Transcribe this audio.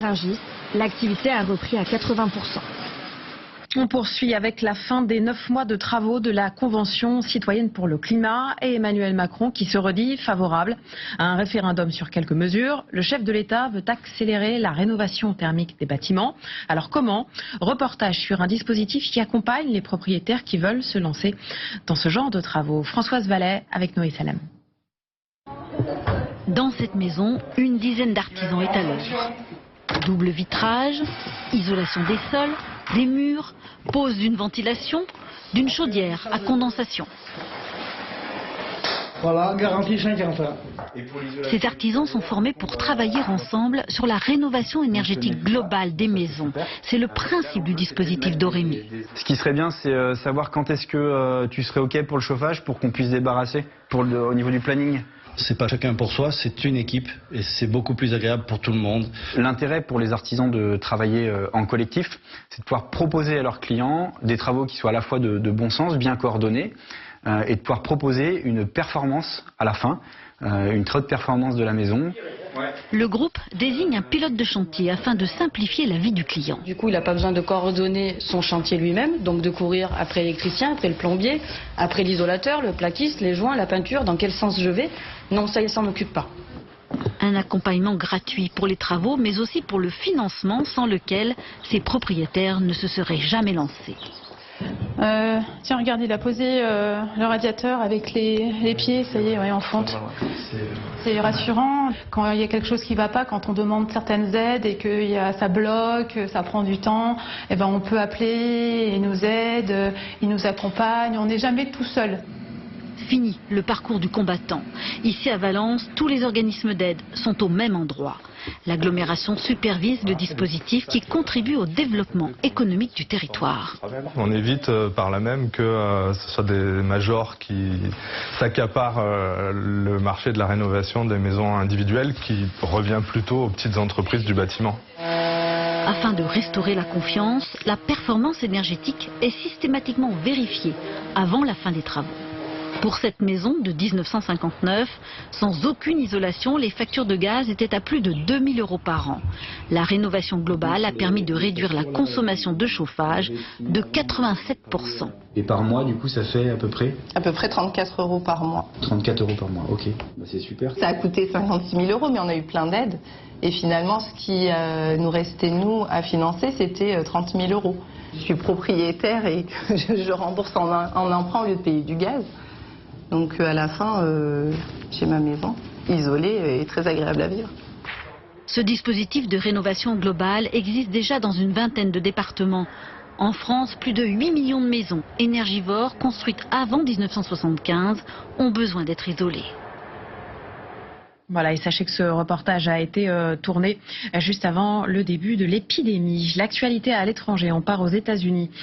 Rungis, l'activité a repris à 80%. On poursuit avec la fin des 9 mois de travaux de la Convention citoyenne pour le climat et Emmanuel Macron qui se redit favorable à un référendum sur quelques mesures. Le chef de l'État veut accélérer la rénovation thermique des bâtiments. Alors comment? Reportage sur un dispositif qui accompagne les propriétaires qui veulent se lancer dans ce genre de travaux. Françoise Vallet avec Noé Salem. Dans cette maison, une dizaine d'artisans est à l'œuvre. Double vitrage, isolation des sols, des murs, pose d'une ventilation, d'une chaudière à condensation. Voilà, garantie 50 ans. Ces artisans sont formés pour travailler ensemble sur la rénovation énergétique globale des maisons. C'est le principe du dispositif Doremi. Ce qui serait bien, c'est savoir quand est-ce que tu serais OK pour le chauffage, pour qu'on puisse débarrasser au niveau du planning. C'est pas chacun pour soi, c'est une équipe et c'est beaucoup plus agréable pour tout le monde. L'intérêt pour les artisans de travailler en collectif, c'est de pouvoir proposer à leurs clients des travaux qui soient à la fois de bon sens, bien coordonnés, et de pouvoir proposer une performance à la fin, une très haute performance de la maison. Le groupe désigne un pilote de chantier afin de simplifier la vie du client. Du coup, il n'a pas besoin de coordonner son chantier lui-même, donc de courir après l'électricien, après le plombier, après l'isolateur, le plaquiste, les joints, la peinture, dans quel sens je vais. Non, ça, il s'en occupe pas. Un accompagnement gratuit pour les travaux, mais aussi pour le financement, sans lequel ces propriétaires ne se seraient jamais lancés. Tiens, regarde, il a posé le radiateur avec les pieds, ça y est, ouais, en fonte. C'est rassurant. Quand il y a quelque chose qui ne va pas, quand on demande certaines aides et que ça bloque, ça prend du temps, eh ben on peut appeler, il nous aide, il nous accompagne, on n'est jamais tout seul. Fini le parcours du combattant. Ici à Valence, tous les organismes d'aide sont au même endroit. L'agglomération supervise le dispositif qui contribue au développement économique du territoire. On évite par là même que ce soit des majors qui s'accaparent le marché de la rénovation des maisons individuelles qui revient plutôt aux petites entreprises du bâtiment. Afin de restaurer la confiance, la performance énergétique est systématiquement vérifiée avant la fin des travaux. Pour cette maison de 1959, sans aucune isolation, les factures de gaz étaient à plus de 2 000 € par an. La rénovation globale a permis de réduire la consommation de chauffage de 87%. Et par mois, du coup, ça fait à peu près? À peu près 34 € par mois. 34 € par mois, ok. Bah, c'est super. Ça a coûté 56 000 €, mais on a eu plein d'aides. Et finalement, ce qui nous restait, nous, à financer, c'était 30 000 €. Je suis propriétaire et je rembourse en emprunt au lieu de payer du gaz. Donc à la fin, j'ai ma maison isolée et très agréable à vivre. Ce dispositif de rénovation globale existe déjà dans une vingtaine de départements. En France, plus de 8 millions de maisons énergivores construites avant 1975 ont besoin d'être isolées. Voilà, et sachez que ce reportage a été tourné juste avant le début de l'épidémie. L'actualité à l'étranger, on part aux États-Unis.